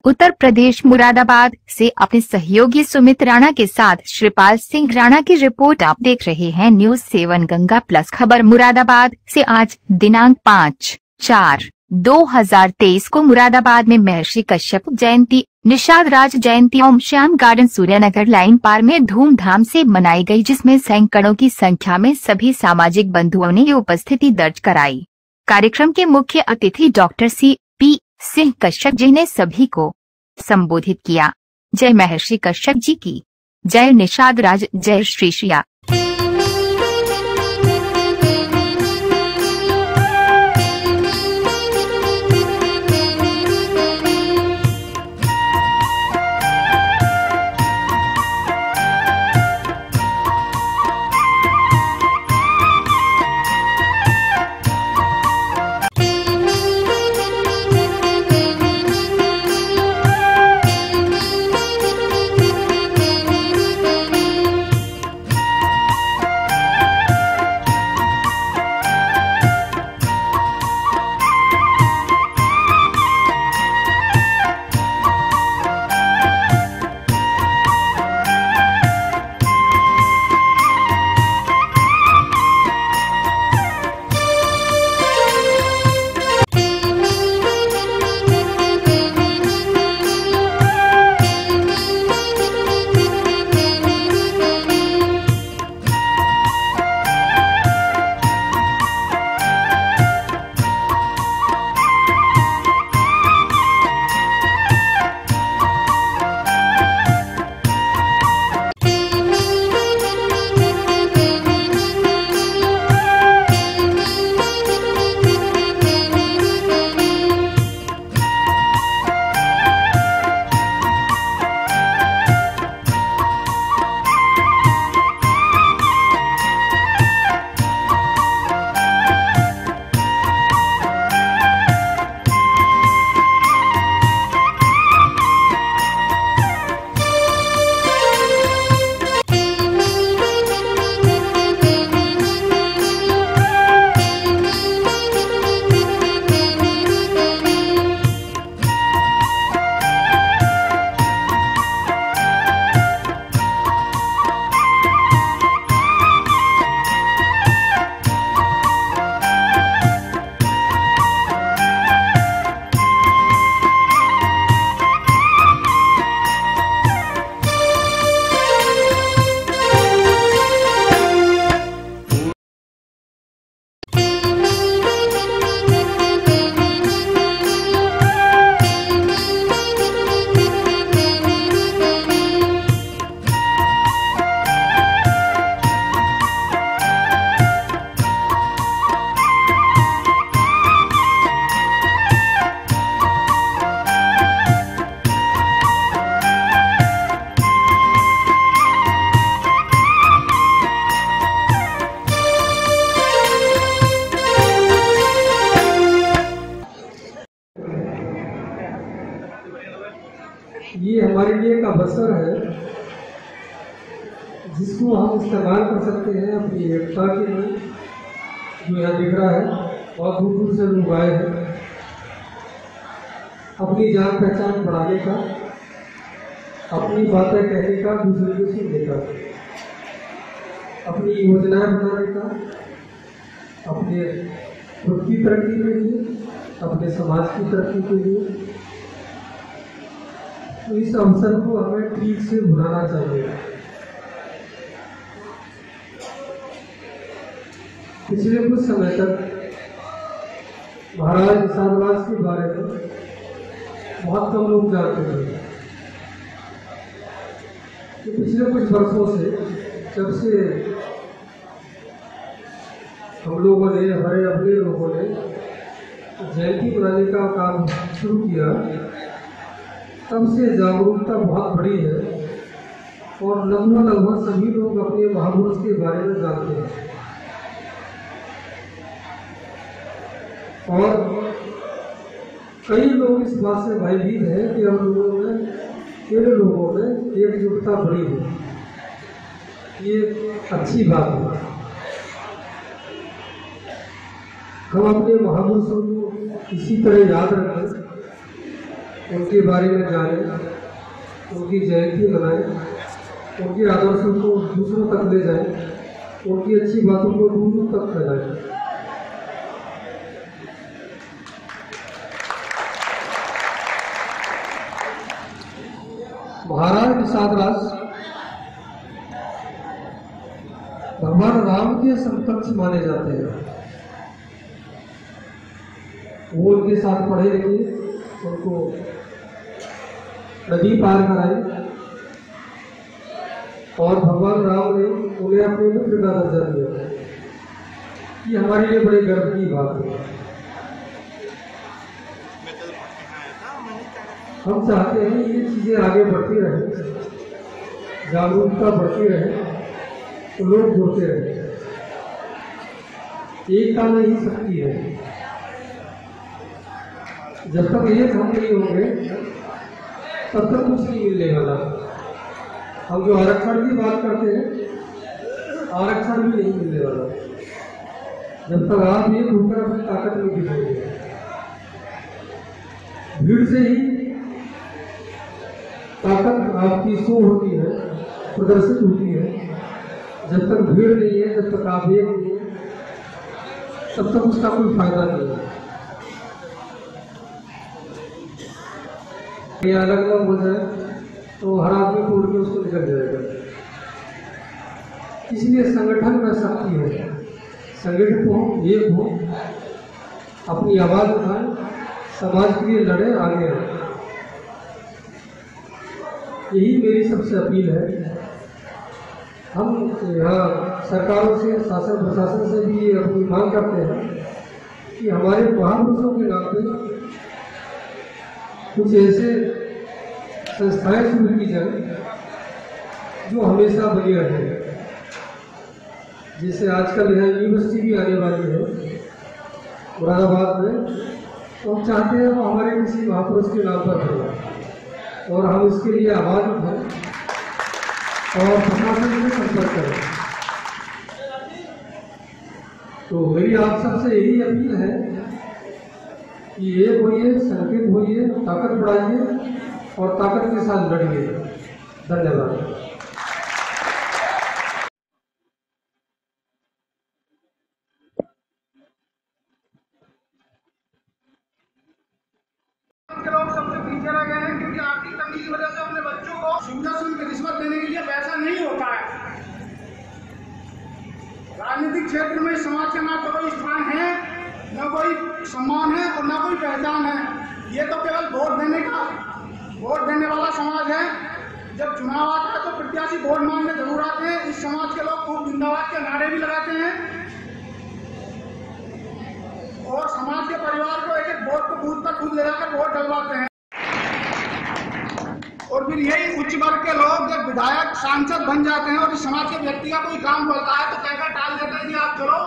उत्तर प्रदेश मुरादाबाद से अपने सहयोगी सुमित राणा के साथ श्रीपाल सिंह राणा की रिपोर्ट। आप देख रहे हैं न्यूज 7 गंगा प्लस। खबर मुरादाबाद से आज दिनांक 5/4/2023 को मुरादाबाद में महर्षि कश्यप जयंती, निषाद राज जयंती ओम श्याम गार्डन सूर्यनगर लाइन पार में धूमधाम से मनाई गई, जिसमें सैकड़ों की संख्या में सभी सामाजिक बंधुओं ने उपस्थिति दर्ज कराई। कार्यक्रम के मुख्य अतिथि डॉक्टर C.P. सिंह कश्यप जी ने सभी को संबोधित किया। जय महर्षि कश्यप जी की जय, निषाद राज, जय श्री श्रिया। ये हमारे लिए एक अवसर है जिसको हम इस्तेमाल कर सकते हैं अपनी एकता के लिए। जो यहाँ दिख रहा है बहुत दूर दूर से लोग आए हैं अपनी जान पहचान बढ़ाने का, अपनी बातें कहने का, दूसरे को सुनने का, अपनी योजनाएं बनाने का, अपने खुद की तरक्की के लिए, अपने समाज की तरक्की के लिए। तो इस अवसर को हमें ठीक से भुनाना चाहिए। पिछले कुछ समय तक महाराज निषाद के बारे में बहुत कम लोग जानते थे। तो पिछले कुछ वर्षों से जब से हम लोगों ने, हमारे अपने लोगों ने जयंती मनाने का काम शुरू किया, तब से जागरूकता बहुत बड़ी है और लगभग सभी लोग अपने महापुरुष के बारे में जानते हैं। और कई लोग इस बात से भयभीत हैं कि हम लोगों में, इन लोगों में एकजुटता बड़ी हो। ये अच्छी बात है। हम अपने महापुरुषों को इसी तरह याद रखें उनके बारे में जाने, उनकी जयंती मनाएं, उनके आदर्शों को दूसरों तक ले जाएं, उनकी अच्छी बातों को दूर दूर तक फैलाएं। महाराज निषाद राज भगवान राम के समकक्ष माने जाते हैं। वो उनके साथ पढ़े लिखे, उनको नदी पार कराई और भगवान राम ने उन्हें अपने मित्र का दर्जा दिया। ये हमारे लिए बड़े गर्व की बात है। हम चाहते हैं ये चीजें आगे बढ़ती रहे, जागरूकता बढ़ती रहे, तो लोग जुड़ते रहे। एकता में ही शक्ति है। जब तक एक हम नहीं होंगे तब तक कुछ नहीं मिलने वाला। हम जो आरक्षण की बात करते हैं, आरक्षण भी नहीं मिलने वाला जब तक आप एक होकर अपनी ताकत नहीं दिखाएंगे। भीड़ से ही ताकत आपकी शो होती है, प्रदर्शित होती है। जब तक भीड़ नहीं है, जब तक आप एक नहीं है, तब तक उसका कोई फायदा नहीं है। ये अलग अलग हो जाए तो हर आदमी तोड़ के उसको निकल जाएगा। इसलिए संगठन में शक्ति है। संगठित हो, एक हो, अपनी आवाज उठाएं, समाज के लिए लड़े, आगे आए। यही मेरी सबसे अपील है। हम यहाँ सरकारों से, शासन प्रशासन से भी अपनी मांग करते हैं कि हमारे महापुरुषों के नाम पे कुछ ऐसे संस्थाएं शुरू की जाए जो हमेशा बनी रहे। जैसे आजकल यहाँ यूनिवर्सिटी भी आने वाली है मुरादाबाद में, तो हम चाहते हैं वो हमारे किसी महापुरुष के नाम पर हो और हम इसके लिए आवाज उठाएं और प्रशासन से संपर्क करें। तो मेरी आप सबसे यही अपील है कि एक होइए, संगठित होइए, ताकत बढ़ाइए और ताकत के साथ लड़िए। धन्यवाद। लोग सबसे पीछे रह गए हैं क्योंकि आर्थिक तंगी की वजह से अपने बच्चों को सुविधा रिश्वत देने के लिए पैसा नहीं होता है। राजनीतिक क्षेत्र में समाज के ना कोई स्थान है, न कोई सम्मान है और न कोई पहचान है। ये तो केवल वोट देने वाला समाज है। जब चुनाव आता है तो प्रत्याशी वोट मांगने जरूर आते हैं। इस समाज के लोग खूब जिंदाबाद के नारे भी लगाते हैं और समाज के परिवार को एक एक वोट को बूथ तक खुद ले जाकर वोट डलवाते हैं। और फिर यही उच्च वर्ग के लोग जब विधायक, सांसद बन जाते हैं और इस समाज के व्यक्ति का कोई काम पड़ता है तो कहकर टाल देते हैं कि आप चलो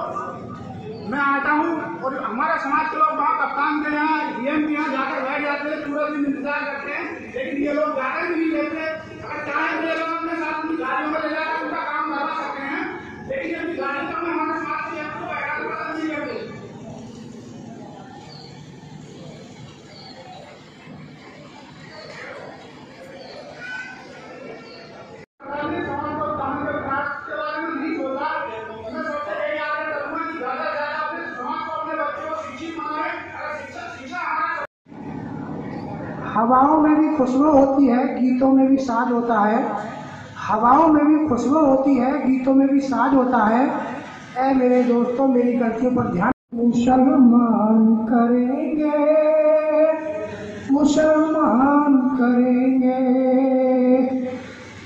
मैं आता हूँ। और हमारे समाज के लोग वहाँ कप्तान के यहाँ, डीएम के यहाँ जाकर बैठ जाते हैं, पूरा दिन इंतजार करते हैं, लेकिन ये लोग जाकर भी नहीं लेते। अगर चाहे तो ये लोग अपने साथ अपनी गाड़ियों में ले जाकर उनका काम करवा सकते हैं, लेकिन अपनी गाड़ी का हमारे समाज के को बैठा नहीं करते। हवाओं में भी खुशबू होती है, गीतों में भी साज होता है। हवाओं में भी खुशबू होती है, गीतों में भी साज होता है। ऐ मेरे दोस्तों, मेरी गलतियों पर ध्यान। मुसलमान करेंगे, मुसलमान करेंगे,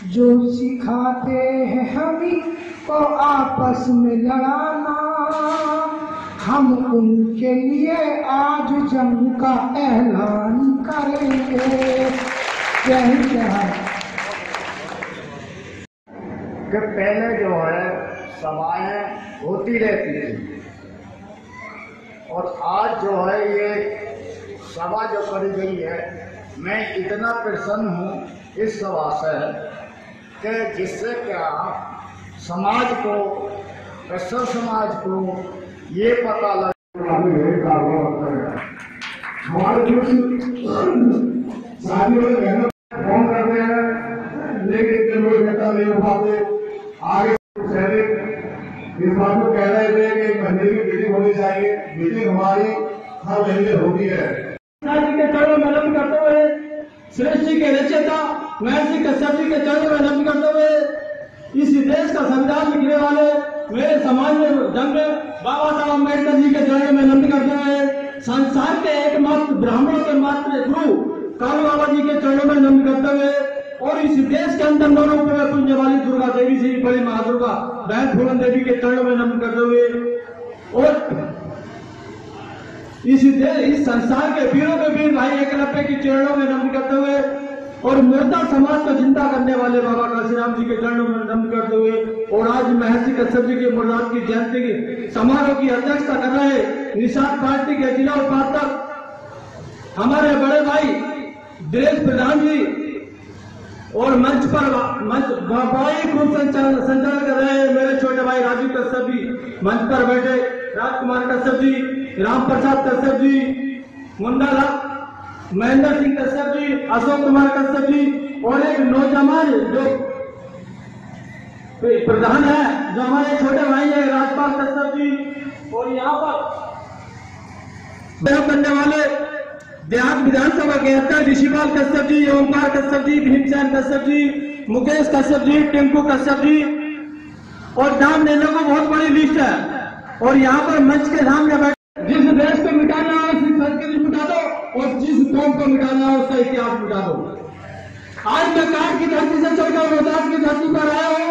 जो सिखाते हैं हमी को आपस में लड़ाना। हम उनके लिए आज जंग का ऐलान करेंगे। जय हिंद, जय भारत। कि पहले जो है सभाएं होती रहती थी और आज जो है ये सभा जो करी गई है, मैं इतना प्रसन्न हूँ इस सभा से कि जिससे क्या समाज को, कश्यप समाज को ये पता लगा हमारे कुछ शादी वाले बहनों फोन करते हैं, लेकिन जब वो घंटा नहीं उठाते, आगे शहरी इस बात को कह रहे थे कि एक महीने की मीटिंग होनी चाहिए। मीटिंग हमारी हर महीने होती है। जी के चरणों में नमन करते हुए, श्रेष्ठ जी के रचयिता महर्षि कश्यप जी के चरणों में नमन करते हुए, इस देश का संविधान लिखने वाले मेरे समाज में जन्म बाबा साहब अम्बेडकर जी के चरणों में नमन करते हुए, संसार के एकमात्र ब्राह्मणों के मात्र गुरु कालू बाबा जी के चरणों में नमन करते हुए, और इस देश के अंदर नौ रूपों में पूजने वाली दुर्गा देवी से बड़ी महादुर्गा बहन फूलन देवी के चरणों में नमन करते हुए, और इस संसार के वीरों के वीर भाई एकलव्य के चरणों में नमन करते हुए, और मुर्दा समाज को जिंदा करने वाले बाबा काशीराम जी के चरणों में नमन करते हुए, और आज महर्षि कश्यप जी के मुर्दात की जयंती की समारोह की अध्यक्षता कर रहे निषाद पार्टी के जिला उपाध्यक्ष हमारे बड़े भाई दिनेश प्रधान जी, और मंच पर बड़ी खूब संचालन कर रहे हैं मेरे छोटे भाई राजीव कश्यप जी, मंच पर बैठे राजकुमार कश्यप जी, राम प्रसाद कश्यप जी, मुंडा लाल महेंद्र सिंह कश्यप जी, अशोक कुमार कश्यप जी, और एक नौजवान जो प्रधान है जो हमारे छोटे भाई है राजपाल कश्यप जी, और यहाँ पर करने वाले देहात विधानसभा के अध्यक्ष ऋषिपाल कश्यप जी, ओमकार कश्यप जी, भीमसेन कश्यप जी, मुकेश कश्यप जी, टिंकू कश्यप जी, और नाम लेने को बहुत बड़ी लिस्ट है। और यहाँ पर मंच के सामने बैठे, जिस देश को मिटाना हो उसकी संस्कृति मिटा दो, और जिस कौम को मिटाना हो उसका इतिहास मिटा दो। आज मैं काट की धरती से चलकर रोहतास की धरती पर आया हूँ।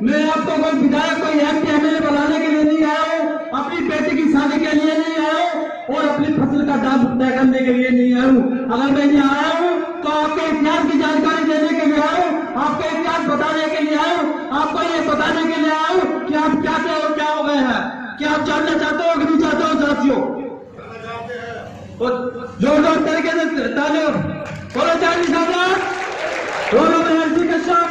मैं आपको कोई विधायक कोई एमपी एमएलए बनाने के लिए नहीं आया हूँ, अपनी बेटी की शादी के लिए नहीं आया हूँ, और अपनी फसल का दाम तय करने के लिए नहीं आया हूँ। अगर मैं यहाँ आया हूँ तो आपके इतिहास की जानकारी देने के लिए आया हूँ, आपका इतिहास बताने के लिए आया हूँ, आपको ये बताने के लिए आया हूँ कि आप क्या थे और क्या हो गए हैं। क्या आप जानना चाहते हो कि नहीं चाहते हो साथियों? जोरदार तरीके से तालियों बोलो जय निषाद, बोलो महर्षि कश्यप।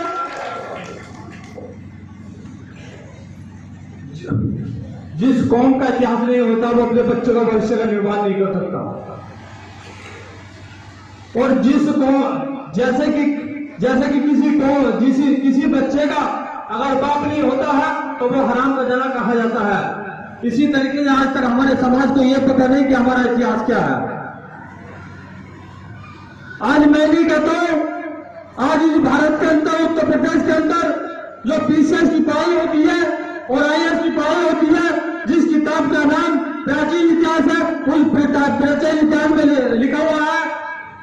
जिस कौम का इतिहास नहीं होता वो अपने बच्चों का भविष्य का निर्माण नहीं कर सकता। और जिस कौम जैसे कि किसी बच्चे का अगर बाप नहीं होता है तो वो हराम का जना कहा जाता है। इसी तरीके से आज तक हमारे समाज को यह पता नहीं कि हमारा इतिहास क्या है। आज मैं नहीं कहता हूं, आज इस भारत के अंदर उत्तर प्रदेश के अंदर जो पीसीएस की पढ़ाई होती है और आईएएस की पढ़ाई होती है, जिस किताब का नाम प्राचीन इतिहास है, उस प्राचीन इतिहास में लिखा हुआ है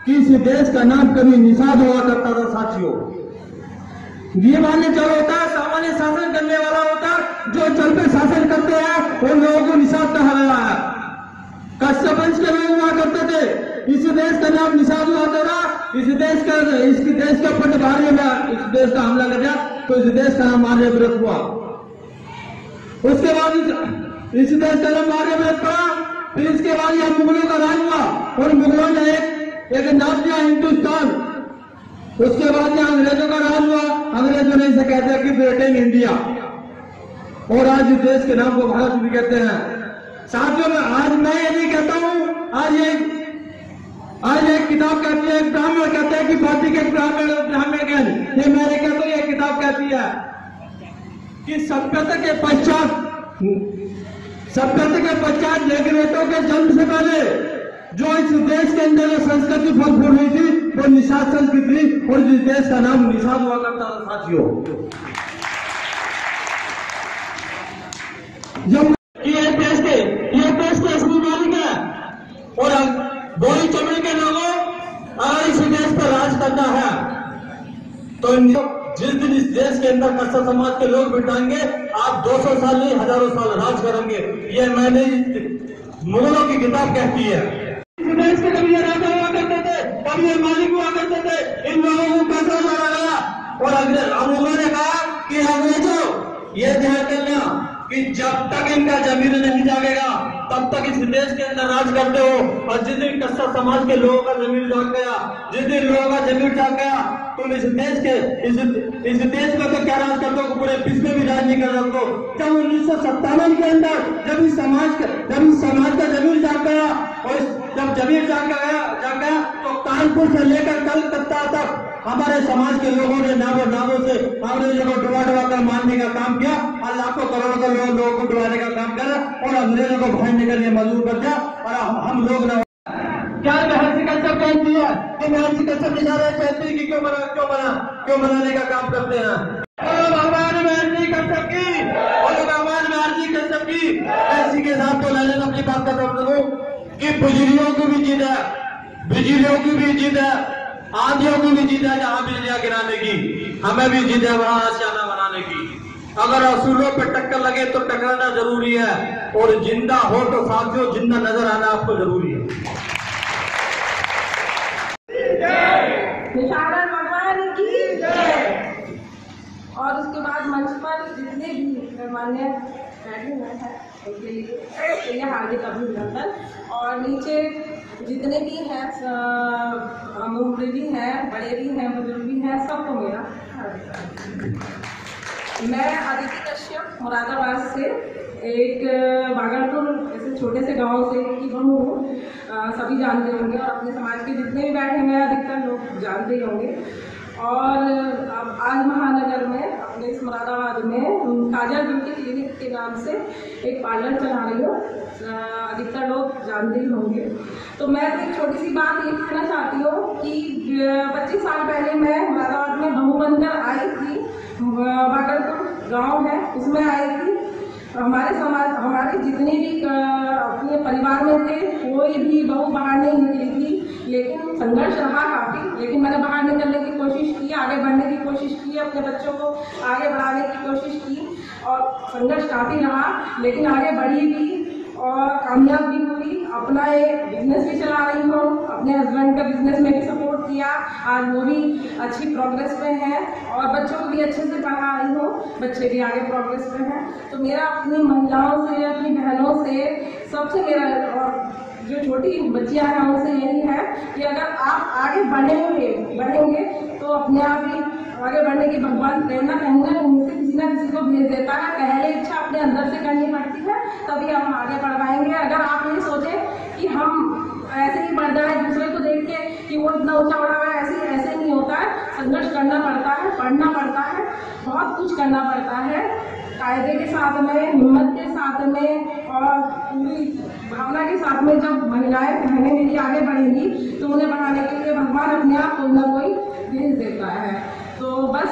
कि इस देश का नाम कभी निषाद हुआ करता था। साथियों, ये मान्य चल होता है, सामान्य शासन करने वाला होता है, जो चल पे शासन करते हैं उन लोगों को निषाद कहा गया है। कश्यप वंश के लोग हुआ करते थे, इस देश का नाम निषाद हुआ था। इस देश का पटवारी में इस देश का हमला कर दिया तो इस देश का नाम आर्यव्रत हुआ। उसके बाद इस देश का नाम आर्यव्रत पड़ा, फिर इसके बाद यह मुगलों का राज हुआ और मुगलों ने एक नाम दिया हिंदुस्तान। उसके बाद यहां अंग्रेजों का राज हुआ, अंग्रेजों ने इसे कहते हैं कि ब्रिटेन इंडिया, और आज इस देश के नाम को भारत भी कहते हैं। साथियों में आज मैं ये नहीं कहता हूं, आज एक किताब कहती है, एक ब्राह्मण कहते हैं कि भारतीय के ब्राह्मण ज्ञान, ये मैंने कहता हूं ये किताब कहती है कि सभ्यता के पश्चात लेखनेतों के जन्म से पहले जो इस देश के अंदर संस्कृति फल फूल रही थी वो निषाद संस्कृति, और इस देश का नाम निषाद हुआ करता था। साथियों, जब ये देश के असली मालिक है और गोरी चमड़ी के लोगों अगर इस देश पर राज करना है तो जिस दिन इस देश के अंदर कस्सा समाज के लोग बिठाएंगे, आप 200 साल नहीं हजारों साल राज करेंगे। ये मैंने मुगलों की किताब कहती है। इस देश के कभी ये राजा हुआ करते थे, कभी ये मालिक हुआ करते थे, इन लोगों को कैसा मारा गया। और मुगलों ने कहा कि अंग्रेजों ये ध्यान कर लेना कि जब तक इनका जमीन नहीं जागेगा तब तक इस देश के अंदर राज करते हो, और जिस दिन कस्सा समाज के लोगों का जमीन जाग गया, जिस दिन लोगों का जमीन जाग गया, तुम इस देश में तो क्या राज करते हो, पूरे विश्व में भी राज नहीं कर सकते। जब 1957 के अंदर जब इस समाज का जमीन जाग गया, और जब जमीन जाग गया कानपुर से लेकर कलकत्ता तक हमारे समाज के लोगों ने नावों से अंग्रेजों को डुबा कर मारने का काम किया और लाखों करोड़ों लोगों को डुबाने का काम किया और अंग्रेजों को भागने के लिए मजबूर कर दिया। और हम लोग ना क्या महर्षि कश्यप कहती है कि महर्षि कश्यप इशारा कहती है कि क्यों बनाने का काम करते हैं। भगवान महर्षि कश्यप की और भगवान महर्षि कश्यप की ऐसी के साथ तो मैंने अपनी बात कर रहा हूँ कि बिजलियों की भी जीत है, बिजलियों की भी जीत है, आंधियों की भी जीत है जहां बिजलियां गिराने की, हमें भी जीत है वहां आशियाना बनाने की। अगर असूलों पर टक्कर लगे तो टकराना जरूरी है और जिंदा हो तो साथियों जिंदा नजर आना आपको जरूरी है। निशानर भगवान की जय। और उसके बाद मंच पर जितने भी गणमान्य बैठे हुए हैं उनके लिए हार्दिक अभिनंदन। और नीचे जितने भी हैं उम्र भी हैं, बड़े भी हैं, बुजुर्ग भी हैं, सबको मेरा मैं अदिति कश्यप मुरादाबाद से एक भागलपुर ऐसे छोटे से गांव से की बहू हूँ। सभी जानते होंगे और अपने समाज के जितने भी बैठे हुए हैं अधिकतर लोग जानते ही होंगे। और अब आज महानगर में अपने इस मुरादाबाद में काजल ब्यूटी क्लिनिक के नाम से एक पार्लर चला रही हूँ, अधिकतर लोग जानते ही होंगे। तो मैं तो एक छोटी सी बात ये कहना चाहती हूँ कि 25 साल पहले मैं मुरादाबाद में बहू बनकर आई थी। भागलपुर गांव है उसमें आई थी। हमारे समाज हमारे जितने भी अपने परिवार में थे कोई भी बहू बाहर नहीं निकली थी, लेकिन संघर्ष रहा काफी। लेकिन मैंने बाहर निकलने की कोशिश की, आगे बढ़ने की कोशिश की, अपने बच्चों को आगे बढ़ाने की कोशिश की और संघर्ष काफी रहा, लेकिन आगे बढ़ी भी और कामयाब भी हुई। अपना एक बिजनेस भी चला रही हूँ, अपने हस्बैंड का बिजनेस में भी सपोर्ट किया, आज वो भी अच्छी प्रोग्रेस में है और बच्चों को भी अच्छे से पढ़ा रही हूँ, बच्चे भी आगे प्रोग्रेस में हैं। तो मेरा अपनी महिलाओं से, अपनी बहनों से, सबसे मेरा और जो छोटी बच्चियां हैं उनसे यही है कि अगर आप आगे बढ़ेंगे तो अपने आप ही आगे बढ़ने की भगवान प्रेरणा कहेंगे उनसे किसी ना किसी को भेज देता है। पहले इच्छा अपने अंदर से करनी पड़ती है तभी हम आगे बढ़ पाएंगे। अगर आप ये सोचें कि हम ऐसे ही बढ़ जाए दूसरे को देख के कि वो इतना ऊंचा बढ़ा हुआ है, ऐसे नहीं होता है। संघर्ष करना पड़ता है, पढ़ना पड़ता है, बहुत कुछ करना पड़ता है, कायदे के साथ में, हिम्मत के साथ में और पूरी भावना के साथ में। जब महिलाएं बहनें मेरी आगे बढ़ेंगी तो उन्हें बढ़ाने के लिए भगवान अपने आप कोई ना कोई भेज देता है। तो बस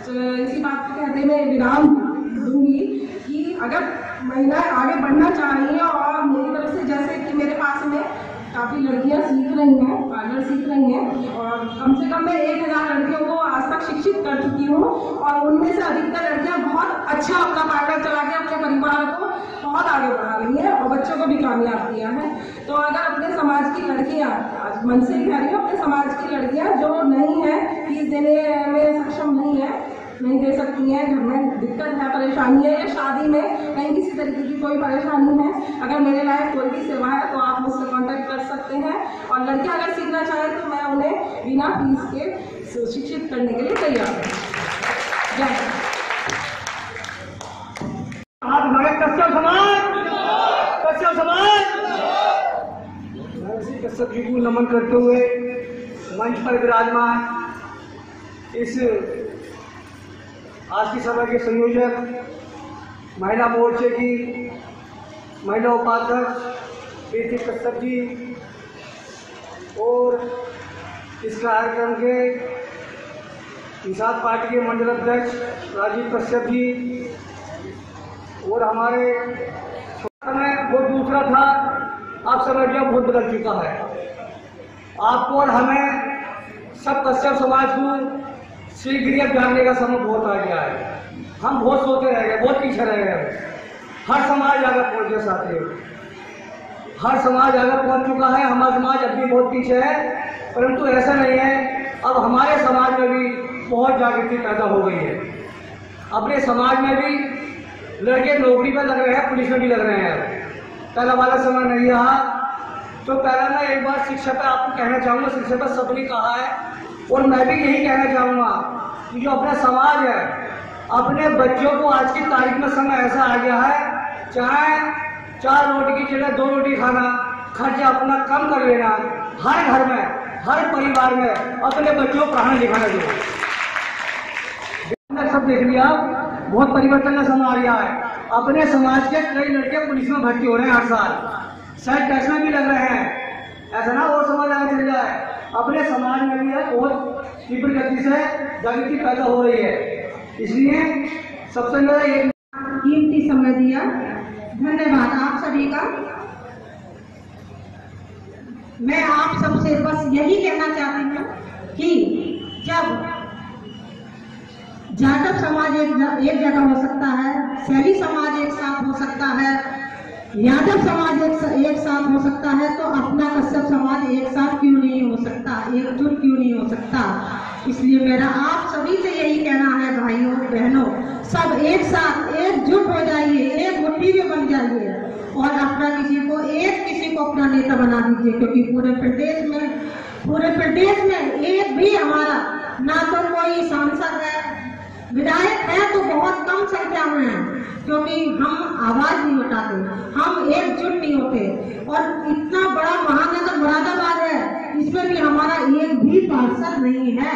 इसी बात को कहते मैं विराम दूंगी कि अगर महिलाएं आगे बढ़ना चाह रही हैं और मेरी तरफ से जैसे कि मेरे पास में काफ़ी लड़कियां सीख रही हैं, पार्लर सीख रही हैं और कम से कम मैं 1000 लड़कियों को आज तक शिक्षित कर चुकी हूँ और उनमें से अधिकतर लड़कियां बहुत अच्छा अपना पार्लर चला के अपने परिवार को बहुत आगे बढ़ा रही हैं और बच्चों को भी कामयाब किया है। तो अगर अपने समाज की लड़कियां, आज मन से ही कह रही हूँ, अपने समाज की लड़कियां जो नहीं है, फीस देने में सक्षम नहीं दे सकती हैं, घर में दिक्कत है, परेशानी है या शादी में कहीं किसी तरीके की कोई परेशानी है, अगर मेरे लायक कोई भी सेवा है तो आप मुझसे कांटेक्ट कर सकते हैं। और लड़कियां अगर सीखना चाहें तो मैं उन्हें बिना फीस के शिक्षित करने के लिए तैयार हूँ। आज हमारे कश्यप समाज महर्षि कश्यप जी को नमन करते हुए मंच पर विराजमान इस आज की सभा के संयोजक, महिला मोर्चे की महिला उपाध्यक्ष प्रीति कश्यप जी और इस कार्यक्रम के निषाद पार्टी के मंडल अध्यक्ष राजीव कश्यप जी और हमारे समय वो दूसरा था, अब समय बहुत बदल चुका है। आपको और हमें सब कश्यप समाज को शीघ्र जानने का समय बहुत आ गया है। हम बहुत सोते रह गए, बहुत पीछे रह गए। हर समाज आगे पहुंच गया साथियों, हर समाज आगे पहुंच चुका है। हमारा समाज अब भी बहुत पीछे है, परंतु ऐसा नहीं है, अब हमारे समाज में भी बहुत जागृति पैदा हो गई है। अपने समाज में भी लड़के नौकरी पर लग रहे हैं, पुलिस में भी लग रहे हैं। पहला वाला समय नहीं रहा। तो पहला मैं एक बार शिक्षा पर आपको कहना चाहूँगा, शिक्षा पर सबने कहा है और मैं भी यही कहना चाहूँगा कि जो अपना समाज है, अपने बच्चों को आज की तारीख में समय ऐसा आ गया है, चाहे 4 रोटी की जगह 2 रोटी खाना, खर्चा अपना कम कर लेना। हर घर में हर परिवार में अपने बच्चों को पढ़ाने लिखाना चाहिए। सब देख लिया, बहुत परिवर्तन का समय आ रहा है। अपने समाज के कई लड़के पुलिस में भर्ती हो रहे हैं हर साल, शायद टैक्स में भी लग रहे हैं, ऐसा ना और समाज आगे चल जाए। अपने समाज में भी बहुत तीव्र गति से जागृति पैदा हो रही है, इसलिए सबसे मेरा एक कीमती समय दिया, धन्यवाद आप सभी का। मैं आप सबसे बस यही कहना चाहती हूँ कि जब जाटव समाज एक जगह हो सकता है, शैली समाज एक साथ हो सकता है, यादव समाज एक साथ हो सकता है, तो अपना कश्यप समाज एक साथ क्यों नहीं हो सकता, एकजुट क्यों नहीं हो सकता। इसलिए मेरा आप सभी से यही कहना है, भाइयों बहनों, सब एक साथ एकजुट हो जाइए, एक मुट्ठी में बन जाइए और अपना किसी को अपना नेता बना दीजिए, क्योंकि पूरे प्रदेश में एक भी हमारा ना तो कोई सांसद है, विधायक है तो बहुत कम संख्या में है, क्योंकि हम आवाज नहीं उठाते, हम एकजुट नहीं होते। और इतना बड़ा महानगर मुरादाबाद है, इसमें भी हमारा एक भी पार्षद नहीं है।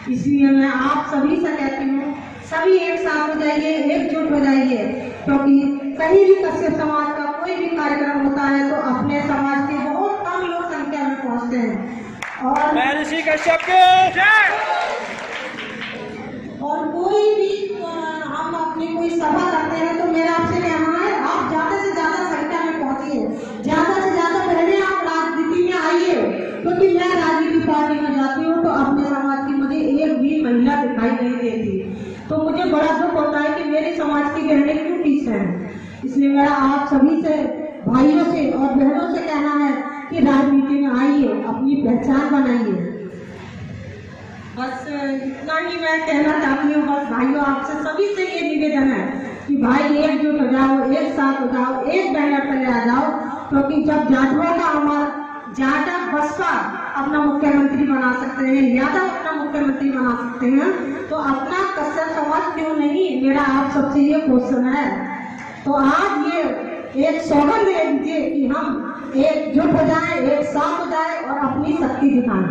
इसलिए मैं आप सभी से कहती हूँ, सभी एक साथ हो जाइए, एकजुट हो जाइए, क्योंकि कहीं भी कश्यप समाज का कोई भी कार्यक्रम होता है तो अपने समाज के बहुत कम लोग संख्या में पहुँचते हैं। और और कोई भी हम अपनी कोई सभा करते हैं तो मेरा आपसे कहना है, आप ज्यादा से ज्यादा संख्या में पहुंचिए, ज्यादा से ज्यादा बहने आप राजनीति में आइए, क्योंकि मैं राजनीतिक पार्टी में जाती हूँ तो अपने समाज की मुझे एक भी महिला दिखाई नहीं देती, तो मुझे बड़ा दुख होता है कि मेरे समाज की बहनें क्यों पीछे हैं। इसलिए मेरा आप सभी से, भाइयों से और बहनों से कहना है कि राजनीति में आइए, अपनी पहचान बनाइए। बस इतना ही मैं कहना चाहती हूँ। बस भाइयों आपसे सभी से ये निवेदन है कि भाई एकजुट हो जाओ, एक साथ हो जाओ, एक बैनर तले आ जाओ, क्योंकि जब जाटवों का हमारा जाटव बसपा अपना मुख्यमंत्री बना सकते हैं, यादव अपना मुख्यमंत्री बना सकते हैं, तो अपना कश्यप समाज क्यों नहीं। मेरा आप सबसे ये क्वेश्चन है, तो आप ये एक सौगंध दे दीजिए कि हम एकजुट हो जाए, एक साथ हो जाए और अपनी शक्ति दिखाएं।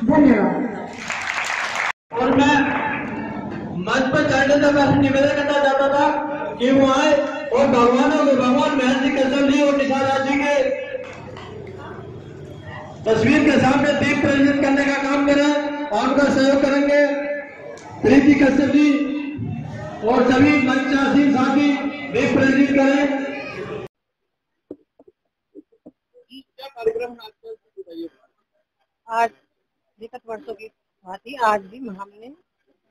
धन्यवाद। और मैं मंच पर चढ़ने से मैं निवेदन करना चाहता था कि वो आए और भगवान महर्षि कश्यप जी और निषाद राज जी के तस्वीर के सामने दीप प्रज्वलित करने का काम करें और उनका सहयोग करेंगे। प्रीति कश्यप जी और सभी मंचासीन साथी दीप प्रज्वलित करें। क्या कार्यक्रम आज विगत वर्षों की भांति आज भी हमने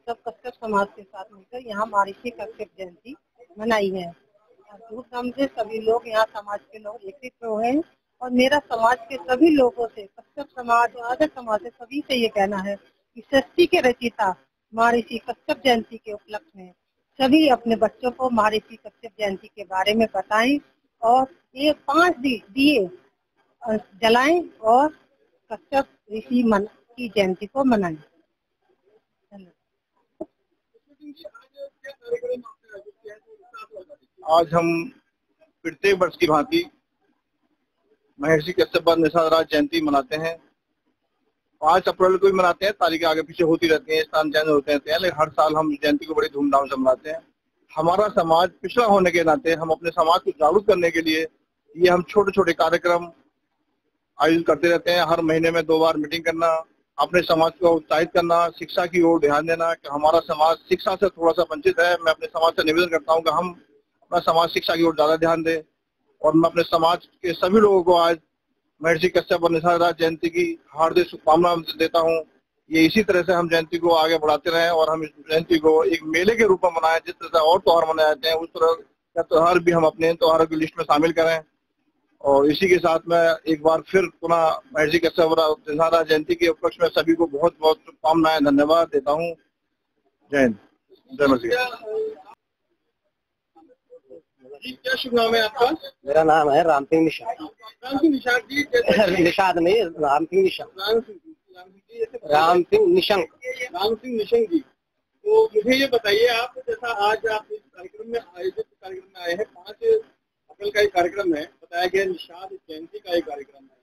सब कश्यप समाज के साथ मिलकर यहाँ महर्षि कश्यप जयंती मनाई है। धूमधाम से सभी लोग यहाँ समाज के लोग एकत्रित हुए हैं और मेरा समाज के सभी लोगों से, कश्यप समाज और आदर समाज से सभी से ये कहना है कि षष्ठी के रचयिता महर्षि कश्यप जयंती के उपलक्ष्य में सभी अपने बच्चों को महर्षि कश्यप जयंती के बारे में बताएं और ये 5 दिए जलाएं और कश्यप ऋषि की जयंती को मनाएं। आज हम प्रत्येक वर्ष की भांति महर्षि कश्यप और निषाद राज जयंती मनाते हैं। 5 अप्रैल को भी मनाते हैं, तारीखें आगे पीछे होती रहती हैं, स्थान चेंज होते रहते हैं, लेकिन हर साल हम जयंती को बड़ी धूमधाम से मनाते हैं। हमारा समाज पिछड़ा होने के नाते हम अपने समाज को जागरूक करने के लिए ये हम छोटे छोटे कार्यक्रम आयोजित करते रहते हैं। हर महीने में 2 बार मीटिंग करना, अपने समाज को उत्साहित करना, शिक्षा की ओर ध्यान देना कि हमारा समाज शिक्षा से थोड़ा सा वंचित है। मैं अपने समाज से निवेदन करता हूं कि हम अपना समाज शिक्षा की ओर ज्यादा ध्यान दें और मैं अपने समाज के सभी लोगों को आज महर्षि कश्यप और निषाद राज जयंती की हार्दिक शुभकामना देता हूं। ये इसी तरह से हम जयंती को आगे बढ़ाते रहें और हम इस जयंती को एक मेले के रूप में मनाएं। जिस तरह से और त्योहार मनाए जाते हैं उस तरह का त्योहार भी हम अपने त्योहारों की लिस्ट में शामिल करें। और इसी के साथ मैं एक बार फिर पुनः महर्षि कश्यप और निषाद राज जयंती के उपलक्ष्य में सभी को बहुत बहुत शुभकामनाएं, धन्यवाद देता हूँ। जय हिंद, जय महर्षि। क्या शुभ नाम है आपका? मेरा नाम है राम सिंह निषाद। राम सिंह निषाद जी? निषाद नहीं, राम सिंह निषाद। राम सिंह निशंक। राम सिंह निशंक जी, तो मुझे ये बताइए, आप जैसा आज आप इस कार्यक्रम में आयोजित कार्यक्रम में आए हैं, 5 अप्रैल का एक कार्यक्रम है, बताया गया निषाद जयंती का एक कार्यक्रम है,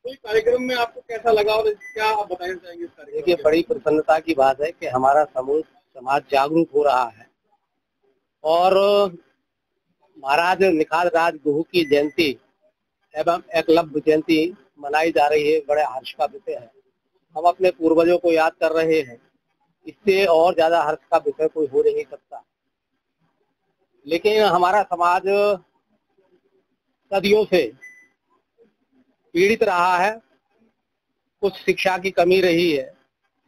तो तो इस कार्यक्रम में आपको कैसा लगा और क्या आप बताना चाहेंगे इस कार्यक्रम? देखिए, बड़ी प्रसन्नता की बात है कि हमारा समाज जागरूक हो रहा है और महाराज निखात राज गुहू की जयंती एवं एकलव्य जयंती मनाई जा रही है। बड़े हर्ष का विषय है। हम अपने पूर्वजों को याद कर रहे हैं। इससे और ज्यादा हर्ष का विषय कोई हो नहीं सकता। लेकिन हमारा समाज सदियों से पीड़ित रहा है। कुछ शिक्षा की कमी रही है।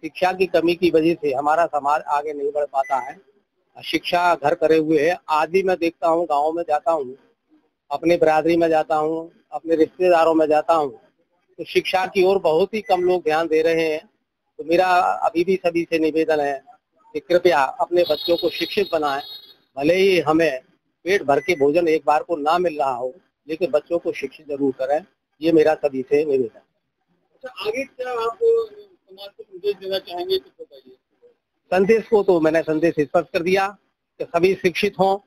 शिक्षा की कमी की वजह से हमारा समाज आगे नहीं बढ़ पाता है। शिक्षा घर करे हुए है। आज भी मैं देखता हूँ, गाँव में जाता हूँ, अपनी बिरादरी में जाता हूँ, अपने रिश्तेदारों में जाता हूँ, तो शिक्षा की ओर बहुत ही कम लोग ध्यान दे रहे हैं। तो मेरा अभी भी सभी से निवेदन है कि कृपया अपने बच्चों को शिक्षित बनाएं। भले ही हमें पेट भर के भोजन एक बार को ना मिल रहा हो, लेकिन बच्चों को शिक्षित जरूर करें। ये मेरा सभी से निवेदन है। अच्छा, आगे क्या आप समाज को संदेश देना चाहेंगे, कुछ बताइए। संदेश को तो मैंने संदेश स्पष्ट कर दिया कि सभी शिक्षित हों।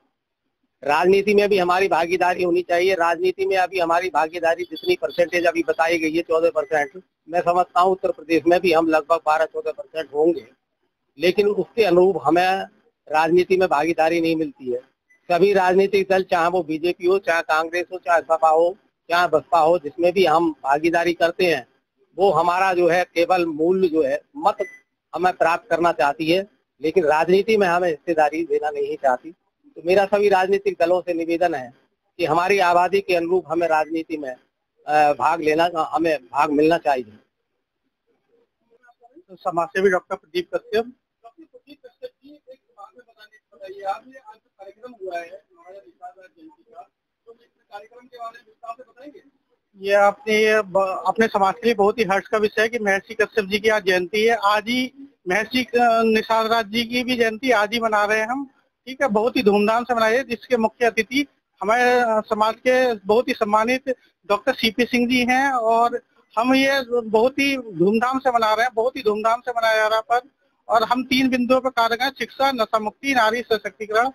राजनीति में भी हमारी भागीदारी होनी चाहिए। राजनीति में अभी हमारी भागीदारी जितनी परसेंटेज अभी बताई गई है 14%, मैं समझता हूँ उत्तर प्रदेश में भी हम लगभग 12-14% होंगे। लेकिन उसके अनुरूप हमें राजनीति में भागीदारी नहीं मिलती है। सभी राजनीतिक दल, चाहे वो बीजेपी हो, चाहे कांग्रेस हो, चाहे सपा हो, चाहे बसपा हो, जिसमें भी हम भागीदारी करते हैं, वो हमारा जो है केवल मूल्य जो है मत हमें प्राप्त करना चाहती है, लेकिन राजनीति में हमें हिस्सेदारी देना नहीं चाहती। तो मेरा सभी राजनीतिक दलों से निवेदन है कि हमारी आबादी के अनुरूप हमें राजनीति में हमें भाग मिलना चाहिए। तो समाज सेवी डॉक्टर प्रदीप कश्यप। डॉक्टर प्रदीप कश्यप जी, एक बात में बताइए, आप ये आज जो कार्यक्रम हुआ है महाराज निखात राज जयंती का, तो इस कार्यक्रम के बारे में विस्तार से बताएंगे? ये अपने समाज के लिए बहुत ही हर्ष का विषय है कि महर्षि कश्यप जी की आज जयंती है। आज ही महर्षि निखात राज जी की भी जयंती आज ही मना रहे हैं हम। ठीक है, बहुत ही धूमधाम से मनाई है, जिसके मुख्य अतिथि हमारे समाज के बहुत ही सम्मानित डॉक्टर सीपी सिंह जी हैं। और हम ये बहुत ही धूमधाम से मना रहे हैं, बहुत ही धूमधाम से मनाया जा रहा है पर। और हम 3 बिंदुओं पर कार्य करें: शिक्षा, नशा मुक्ति, नारी सशक्तिकरण।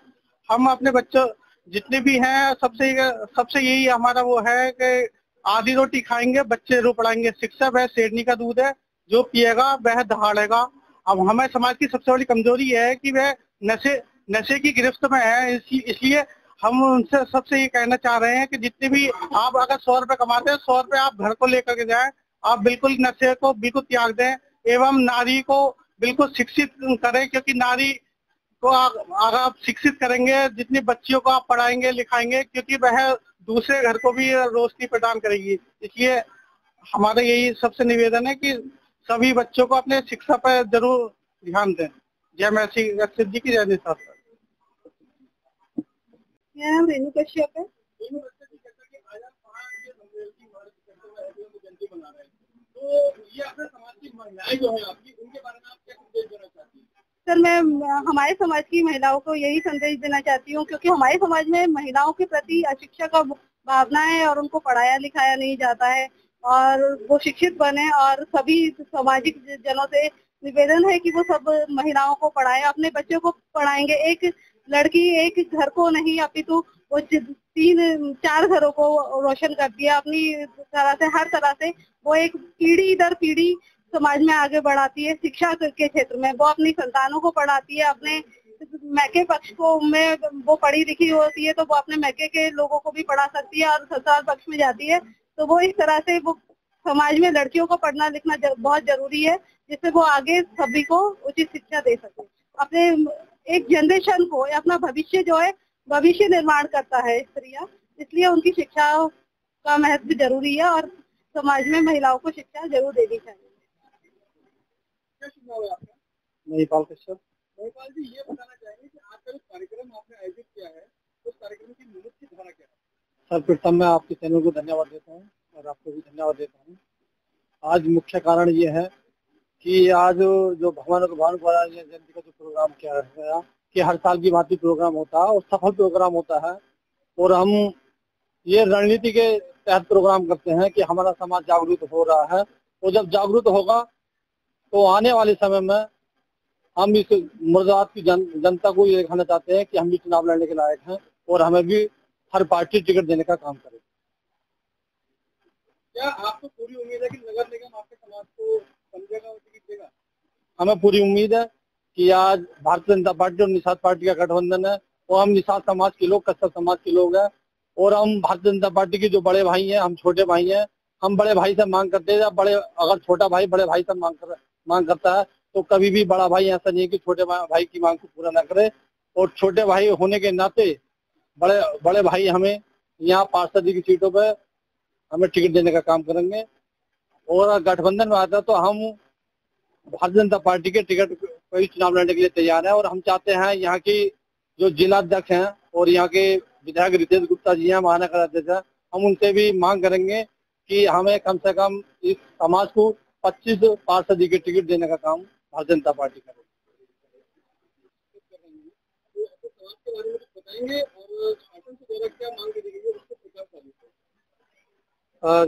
हम अपने बच्चों जितने भी हैं सबसे यही हमारा वो है कि आधी रोटी खाएंगे, बच्चे रो पड़ाएंगे। शिक्षा वह शेरनी का दूध है, जो पिएगा वह दहाड़ेगा। अब हमारे समाज की सबसे बड़ी कमजोरी है कि वह नशे की गिरफ्त में है। इसलिए हम उनसे सबसे ये कहना चाह रहे हैं कि जितने भी आप अगर 100 रुपए कमाते हैं, 100 रुपए आप घर को लेकर के जाएं। आप बिल्कुल नशे को बिल्कुल त्याग दें एवं नारी को बिल्कुल शिक्षित करें, क्योंकि नारी को अगर आप शिक्षित करेंगे, जितनी बच्चियों को आप पढ़ाएंगे लिखाएंगे, क्योंकि वह दूसरे घर को भी रोशनी प्रदान करेगी। इसलिए हमारा यही सबसे निवेदन है कि सभी बच्चों को अपने शिक्षा पर जरूर ध्यान दें। जय महर्षि कश्यप जी की जय निखात राज। मेरा नाम रेणु कश्यप है। सर, मैं हमारे समाज की महिलाओं को यही संदेश देना चाहती हूँ, क्योंकि हमारे समाज में महिलाओं के प्रति अशिक्षा का भावना है और उनको पढ़ाया लिखाया नहीं जाता है, और वो शिक्षित बने। और सभी सामाजिक जनों से निवेदन है कि वो सब महिलाओं को पढ़ाएं, अपने बच्चों को पढ़ाएंगे। एक लड़की एक घर को नहीं, अपितु वो 3-4 घरों को रोशन करती है अपनी तरह से। हर तरह से वो एक पीढ़ी दर पीढ़ी समाज में आगे बढ़ाती है। शिक्षा के क्षेत्र में वो अपनी संतानों को पढ़ाती है। अपने मैके पक्ष को में वो पढ़ी लिखी होती है, तो वो अपने मैके के लोगों को भी पढ़ा सकती है, और ससुराल पक्ष में जाती है तो वो इस तरह से वो समाज में लड़कियों को पढ़ना लिखना बहुत जरूरी है, जिससे वो आगे सभी को उचित शिक्षा दे सके। अपने एक जनरेशन को, अपना भविष्य जो है, भविष्य निर्माण करता है स्त्रियां, इसलिए उनकी शिक्षा का महत्व जरूरी है और समाज में महिलाओं को शिक्षा जरूर देनी चाहिए। महिपाल कश्यप। महिपाल जी, ये बताना चाहेंगे कि आज का जो कार्यक्रम आपने आयोजित किया है, उस कार्यक्रम की मुख्य धारा क्या है? सर्वप्रथम मैं आपके चैनल को धन्यवाद देता हूँ और आपको भी धन्यवाद देता हूँ। आज मुख्य कारण ये है कि आज जो भगवान जयंती का जो प्रोग्राम किया गया कि हर साल की भांति प्रोग्राम होता है और सफल प्रोग्राम होता है, और हम ये रणनीति के तहत प्रोग्राम करते हैं कि हमारा समाज जागरूक हो रहा है, और जब जागरूक होगा तो आने वाले समय में हम इस मुर्दाबाद की जनता को ये दिखाना चाहते हैं कि हम भी चुनाव लड़ने के लायक हैं और हमें भी हर पार्टी टिकट देने का काम करें। क्या आपको पूरी उम्मीद है कि नगर निगम आपके समाज को समझेगा और टिकट देगा? हमें पूरी उम्मीद है कि आज भारतीय जनता पार्टी और निषाद पार्टी का गठबंधन है और हम निषाद समाज के लोग, कश्यप समाज के लोग हैं और हम भारतीय जनता पार्टी के जो बड़े भाई हैं, हम छोटे भाई हैं, हम बड़े भाई से मांग करते हैं। बड़े अगर छोटा भाई बड़े भाई से मांग करता है तो कभी भी बड़ा भाई ऐसा नहीं है कि छोटे भाई की मांग को पूरा ना करे। और छोटे भाई होने के नाते बड़े भाई हमें यहाँ पार्षद की सीटों पर हमें टिकट देने का काम करेंगे। और गठबंधन में आता है तो हम भारतीय जनता पार्टी के टिकट कोई चुनाव लड़ने के लिए तैयार है। और हम चाहते हैं यहाँ की जो जिला अध्यक्ष हैं और यहाँ के विधायक रितेश गुप्ता जी हैं, महानगर अध्यक्ष हैं, हम उनसे भी मांग करेंगे कि हमें कम से कम इस समाज को 25 पार्षद के टिकट देने का काम भारतीय जनता पार्टी करेगी।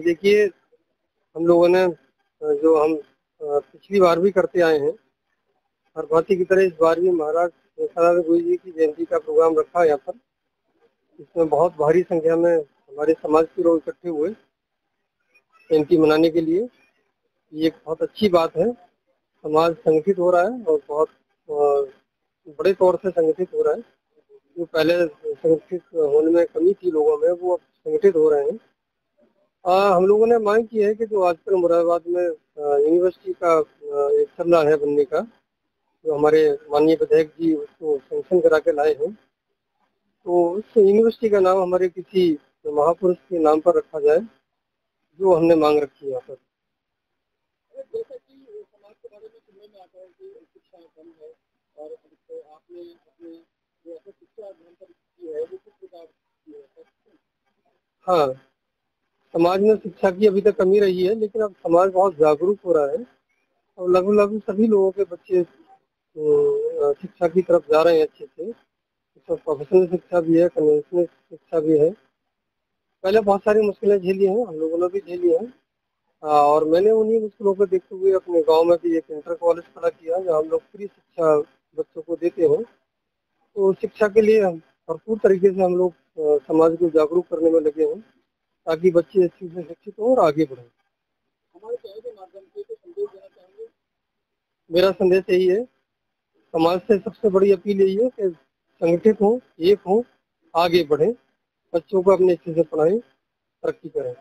देखिए, हम लोगों ने जो हम पिछली बार भी करते आए हैं, हर भांति की तरह इस बार भी महाराज निशाद गुरु जी की जयंती का प्रोग्राम रखा है यहाँ पर। इसमें बहुत भारी संख्या में हमारे समाज के लोग इकट्ठे हुए जयंती मनाने के लिए। ये एक बहुत अच्छी बात है, समाज संगठित हो रहा है और बहुत बड़े तौर से संगठित हो रहा है। जो पहले संगठित होने में कमी थी लोगों में, वो अब संगठित हो रहे हैं। हम लोगों ने मांग की है कि जो आजकल मुरादाबाद में यूनिवर्सिटी का एक चल रहा है बनने का, जो हमारे माननीय विधायक जी उसको सैंक्शन करा के लाए हैं, तो उस यूनिवर्सिटी का नाम हमारे किसी महापुरुष के नाम पर रखा जाए, जो हमने मांग रखी है यहाँ पर। जैसा कि समाज के बारे में सुनने में आता है कि शिक्षा कम है और आपने अपने जो शिक्षा अध्ययन पर की है वो किस प्रकार की है? हाँ, समाज में शिक्षा की अभी तक कमी रही है, लेकिन अब समाज बहुत जागरूक हो रहा है और लगभग सभी लोगों के बच्चे शिक्षा की तरफ जा रहे हैं अच्छे से। इसमें प्रोफेशनल शिक्षा भी है, कन्वेंशनल शिक्षा भी है। पहले बहुत सारी मुश्किलें झेली हैं, हम लोगों ने भी झेली हैं, और मैंने उन्हीं मुश्किलों को देखते हुए अपने गांव में भी एक इंटर कॉलेज खड़ा किया, जहाँ हम लोग फ्री शिक्षा बच्चों को देते हैं। तो शिक्षा के लिए भरपूर तरीके से हम लोग समाज को जागरूक करने में लगे हैं, ताकि बच्चे इस चीज से शिक्षित हों और आगे बढ़ें। हमारे चैनल के माध्यम से संदेश देना चाहेंगे? मेरा संदेश यही है, समाज से सबसे बड़ी अपील यही है कि संगठित हों, एक हों, आगे बढ़ें, बच्चों को अपने अच्छे से पढ़ाएं, तरक्की करें।